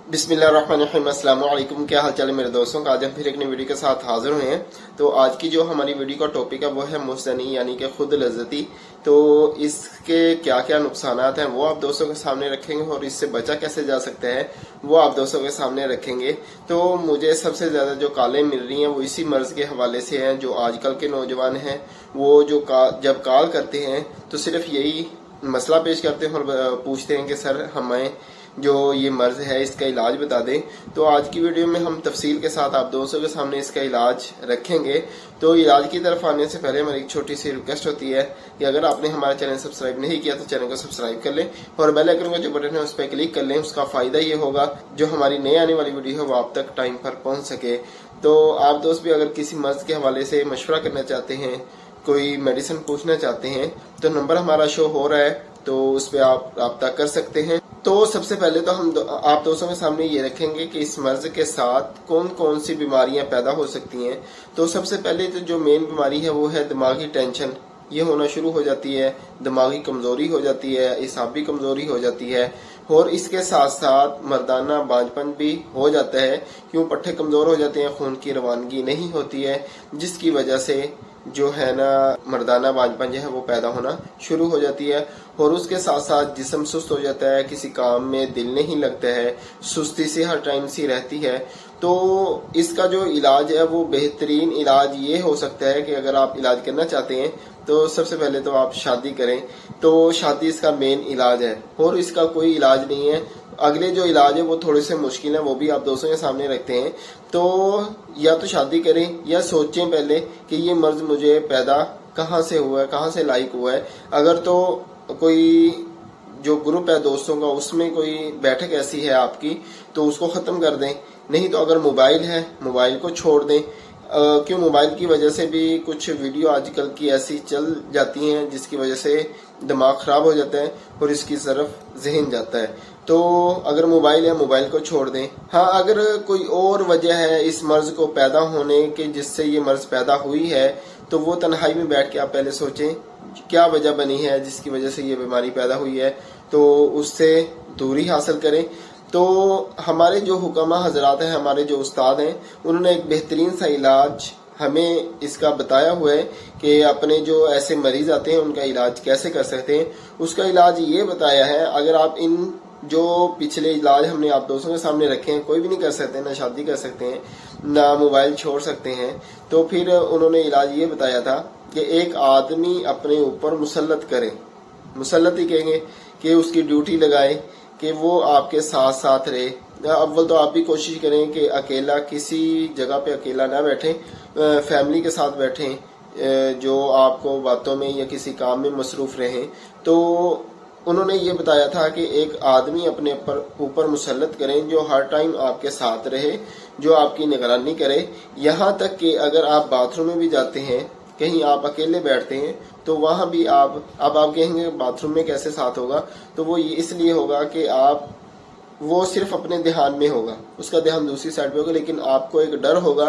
बिस्मिल्लाहिर्रहमानिर्रहीम, अस्सलाम वालेकुम। क्या हाल चाल है मेरे दोस्तों का। आज हम फिर एक नई वीडियो के साथ हाजिर हुए हैं। तो आज की जो हमारी वीडियो का टॉपिक है वो है मुस्तनी यानी कि खुद लज्जती। तो इसके क्या क्या नुकसान हैं वो आप दोस्तों के सामने रखेंगे और इससे बचा कैसे जा सकता है वो आप दोस्तों के सामने रखेंगे। तो मुझे सबसे ज्यादा जो कालें मिल रही हैं वो इसी मर्ज के हवाले से हैं। जो आजकल के नौजवान हैं वो जो जब कॉल करते हैं तो सिर्फ यही मसला पेश करते हैं और पूछते हैं कि सर हमें जो ये मर्ज है इसका इलाज बता दें। तो आज की वीडियो में हम तफसील के साथ आप दोस्तों के सामने इसका इलाज रखेंगे। तो इलाज की तरफ आने से पहले हमारी एक छोटी सी रिक्वेस्ट होती है कि अगर आपने हमारा चैनल सब्सक्राइब नहीं किया तो चैनल को सब्सक्राइब कर लें और बेल आइकन का जो बटन है उस पर क्लिक कर लें। उसका फायदा ये होगा जो हमारी नई आने वाली वीडियो है वो आप तक टाइम पर पहुंच सके। तो आप दोस्त भी अगर किसी मर्ज के हवाले से मशवरा करना चाहते हैं, कोई मेडिसिन पूछना चाहते हैं, तो नंबर हमारा शो हो रहा है, तो उस पर आप रब्ता कर सकते हैं। तो सबसे पहले तो हम आप दोस्तों के सामने ये रखेंगे कि इस मर्ज के साथ कौन कौन सी बीमारियां पैदा हो सकती हैं। तो सबसे पहले तो जो मेन बीमारी है वो है दिमागी टेंशन। ये होना शुरू हो जाती है, दिमागी कमजोरी हो जाती है, एसाबी कमजोरी हो जाती है और इसके साथ साथ मर्दाना बांझपन भी हो जाता है। क्यों पट्टे कमजोर हो जाते हैं, खून की रवानगी नहीं होती है, जिसकी वजह से जो है ना मर्दाना बांझपन जो है वो पैदा होना शुरू हो जाती है। और उसके साथ साथ जिस्म सुस्त हो जाता है, किसी काम में दिल नहीं लगता है, सुस्ती से हर टाइम सी रहती है। तो इसका जो इलाज है वो बेहतरीन इलाज ये हो सकता है कि अगर आप इलाज करना चाहते हैं तो सबसे पहले तो आप शादी करें। तो शादी इसका मेन इलाज है और इसका कोई इलाज नहीं है। अगले जो इलाज है वो थोड़े से मुश्किल है, वो भी आप दोस्तों के सामने रखते हैं। तो या तो शादी करें या सोचें पहले कि ये मर्ज मुझे पैदा कहाँ से हुआ है, कहाँ से लाइक हुआ है। अगर तो कोई जो ग्रुप है दोस्तों का उसमें कोई बैठक ऐसी है आपकी तो उसको खत्म कर दें। नहीं तो अगर मोबाइल है मोबाइल को छोड़ दें। क्यों मोबाइल की वजह से भी कुछ वीडियो आजकल की ऐसी चल जाती हैं जिसकी वजह से दिमाग खराब हो जाता है और इसकी तरफ जहन जाता है। तो अगर मोबाइल है मोबाइल को छोड़ दें। हाँ, अगर कोई और वजह है इस मर्ज को पैदा होने के जिससे ये मर्ज पैदा हुई है तो वो तन्हाई में बैठ के आप पहले सोचें क्या वजह बनी है जिसकी वजह से ये बीमारी पैदा हुई है, तो उससे दूरी हासिल करें। तो हमारे जो हुक्मा हजरात हैं, हमारे जो उस्ताद हैं, उन्होंने एक बेहतरीन सा इलाज हमें इसका बताया हुआ है कि अपने जो ऐसे मरीज आते हैं उनका इलाज कैसे कर सकते हैं। उसका इलाज ये बताया है, अगर आप इन जो पिछले इलाज हमने आप दोस्तों के सामने रखे हैं, कोई भी नहीं कर सकते, ना शादी कर सकते हैं ना मोबाइल छोड़ सकते हैं, तो फिर उन्होंने इलाज ये बताया था कि एक आदमी अपने ऊपर मुसल्लत करे। मुसल्लत ही कहेंगे कि उसकी ड्यूटी लगाए कि वो आपके साथ साथ रहे। अव्वल तो आप भी कोशिश करें कि अकेला किसी जगह पे अकेला ना बैठें, फैमिली के साथ बैठें जो आपको बातों में या किसी काम में मसरूफ रहें। तो उन्होंने ये बताया था कि एक आदमी अपने ऊपर मुसल्लत करें जो हर टाइम आपके साथ रहे, जो आपकी निगरानी करे। यहाँ तक कि अगर आप बाथरूम में भी जाते हैं, कहीं आप अकेले बैठते हैं तो वहां भी आप कहेंगे बाथरूम में कैसे साथ होगा, तो वो इसलिए होगा कि आप वो सिर्फ अपने ध्यान में होगा, उसका ध्यान दूसरी साइड पे होगा, लेकिन आपको एक डर होगा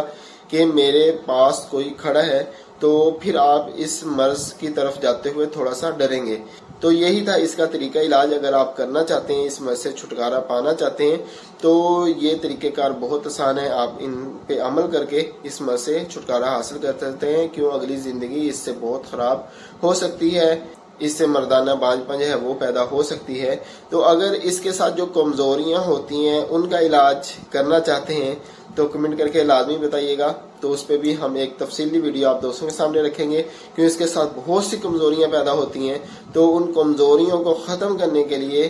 कि मेरे पास कोई खड़ा है, तो फिर आप इस मर्ज की तरफ जाते हुए थोड़ा सा डरेंगे। तो यही था इसका तरीका इलाज। अगर आप करना चाहते हैं, इस मर्ज से छुटकारा पाना चाहते हैं, तो ये तरीक़ेकार बहुत आसान है। आप इन पे अमल करके इस मर्ज से छुटकारा हासिल कर सकते हैं। क्यों अगली जिंदगी इससे बहुत खराब हो सकती है, इससे मर्दाना बांझपन है वो पैदा हो सकती है। तो अगर इसके साथ जो कमजोरियां होती हैं उनका इलाज करना चाहते हैं तो कमेंट करके लाजमी बताइएगा। तो उस पर भी हम एक तफसीली वीडियो आप दोस्तों के सामने रखेंगे। क्योंकि इसके साथ बहुत सी कमजोरियां पैदा होती हैं, तो उन कमजोरियों को खत्म करने के लिए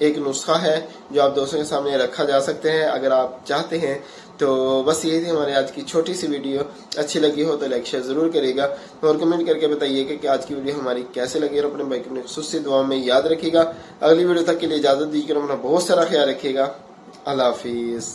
एक नुस्खा है जो आप दोस्तों के सामने रखा जा सकते हैं अगर आप चाहते हैं। तो बस यही थी हमारे आज की छोटी सी वीडियो। अच्छी लगी हो तो लाइक शेयर जरूर करिएगा और कमेंट करके बताइएगा कि आज की वीडियो हमारी कैसे लगी और अपने भाई को अपनी खुसूसी दुआ में याद रखिएगा। अगली वीडियो तक के लिए इजाजत दीजिए, अपना बहुत सारा ख्याल रखिएगा। अल्लाह हाफिज।